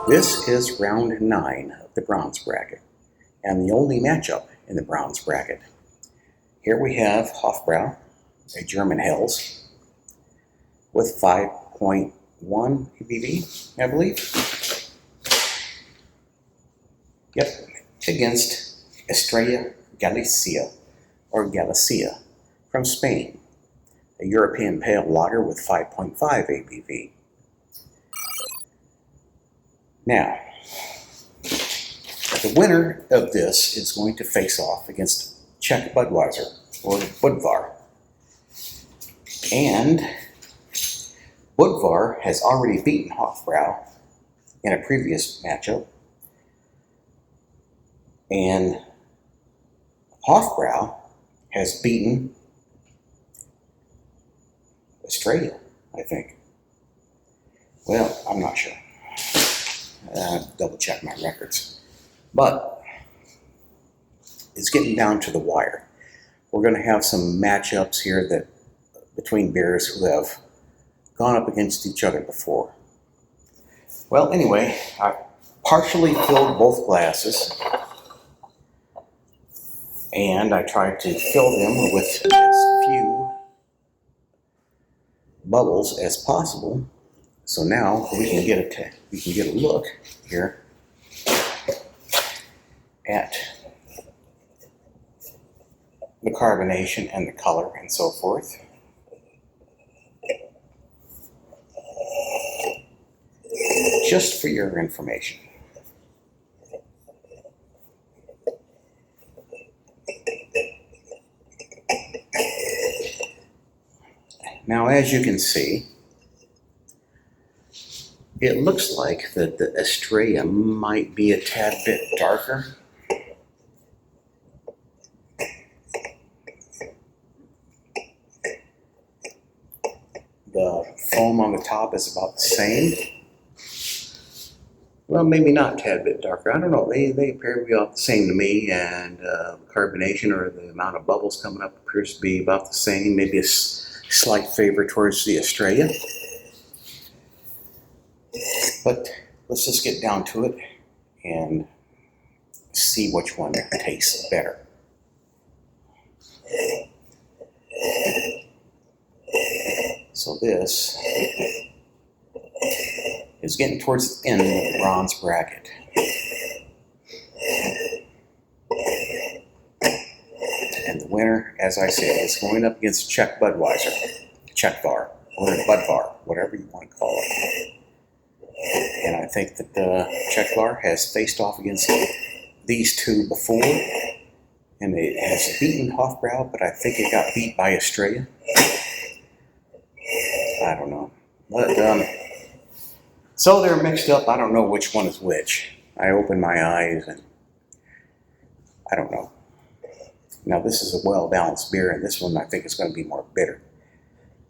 This is round 9 of the bronze bracket, and the only matchup in the bronze bracket. Here we have Hofbräu, a German Helles, with 5.1 ABV, I believe. Yep, against Estrella Galicia, or Galicia, from Spain, a European Pale Lager with 5.5 ABV. Now, the winner of this is going to face off against Czech Budweiser, or Budvar. And Budvar has already beaten Hofbräu in a previous matchup. And Hofbräu has beaten Estrella, I think. Well, I'm not sure. Double check my records. But it's getting down to the wire. We're going to have some matchups here that between beers who have gone up against each other before. Well, anyway, I partially filled both glasses, and I tried to fill them with as few bubbles as possible. So now we can get a look here at the carbonation and the color and so forth. Just for your information. Now, as you can see, it looks like that the Estrella might be a tad bit darker. The foam on the top is about the same. Well, maybe not a tad bit darker. I don't know. They appear to be about the same to me, and carbonation or the amount of bubbles coming up appears to be about the same. Maybe a slight favor towards the Estrella. But let's just get down to it and see which one tastes better. So this is getting towards the end of the bronze bracket. And the winner, as I said, is going up against Czech Budweiser, Czechvar, or Budvar, whatever you want to call it. And I think that Czechvar has faced off against these two before, and it has beaten Hofbräu, but I think it got beat by Estrella. I don't know. But, so they're mixed up. I don't know which one is which. I opened my eyes and I don't know. Now this is a well-balanced beer, and this one I think is going to be more bitter.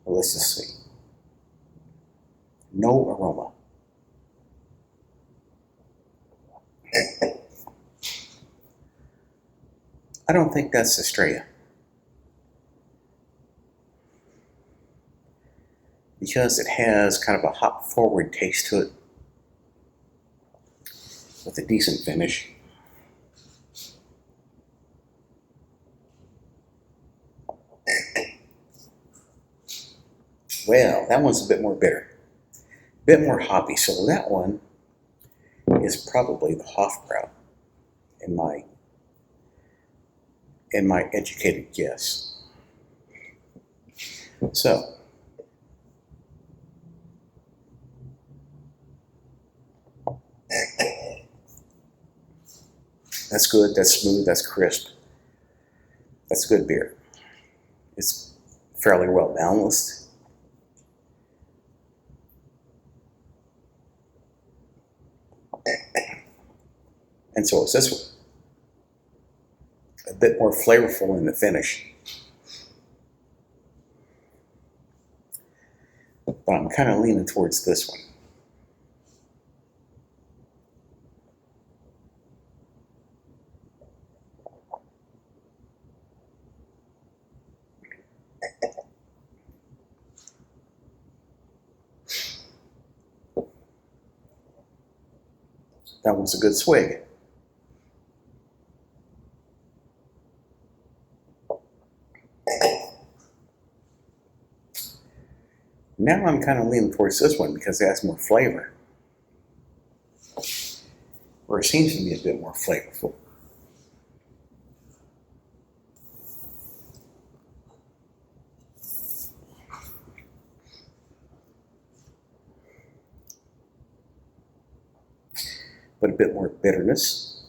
But let's just see. No aroma. I don't think that's Estrella. Because it has kind of a hop-forward taste to it with a decent finish. Well, that one's a bit more bitter, a bit more hoppy, so that one is probably the Hofbräu in my educated guess. So, that's good, that's smooth, that's crisp. That's a good beer. It's fairly well balanced. And so is this one. A bit more flavorful in the finish. But I'm kind of leaning towards this one. That was a good swig. Now I'm kind of leaning towards this one because it has more flavor. Or it seems to be a bit more flavorful. But a bit more bitterness.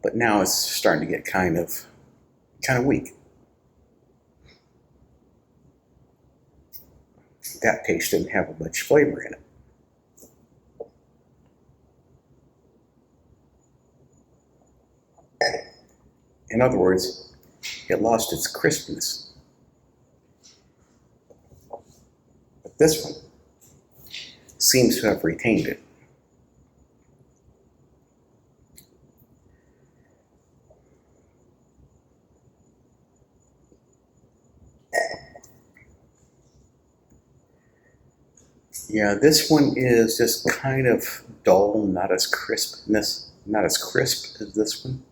But now it's starting to get kind of weak. That taste didn't have much flavor in it. In other words, it lost its crispness. But this one seems to have retained it. Yeah, this one is just kind of dull, not as crisp as this one.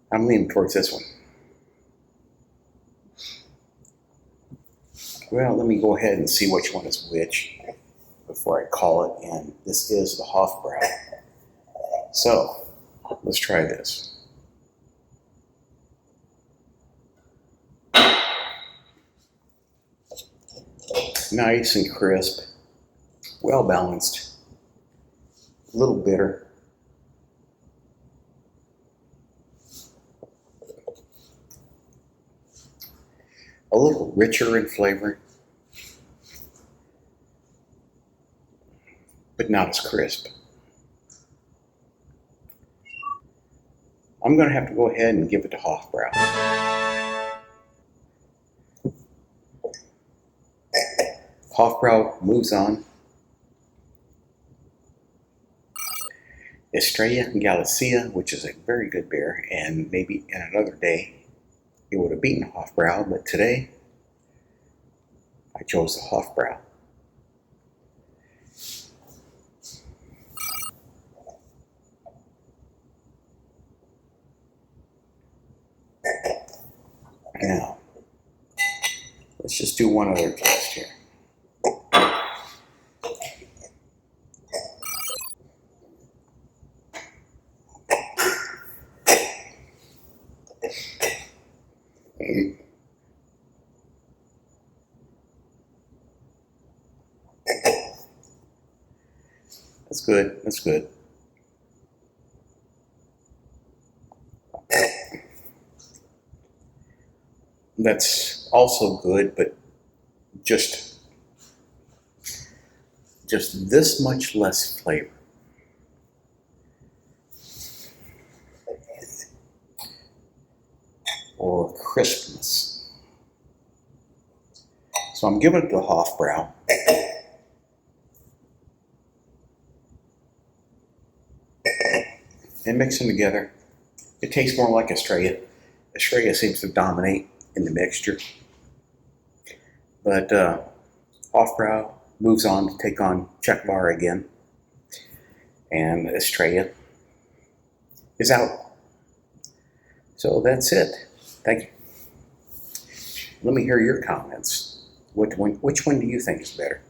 I'm leaning towards this one. Well, let me go ahead and see which one is which before I call it, and this is the Hofbräu. So, let's try this. Nice and crisp, well balanced, a little bitter. A little richer in flavor, but not as crisp. I'm going to have to go ahead and give it to Hofbräu. Hofbräu moves on. Estrella and Galicia, which is a very good beer, and maybe in another day it would have beaten Hofbräu, but today I chose the Hofbräu. Now, let's just do one other test here. That's good, that's good. That's also good, but just this much less flavor. Or crispness. So I'm giving it to Hofbräu. And mix them together. It tastes more like Estrella. Estrella seems to dominate in the mixture. But Hofbräu moves on to take on Czechvar again. And Estrella is out. So that's it. Thank you. Let me hear your comments. Which one do you think is better?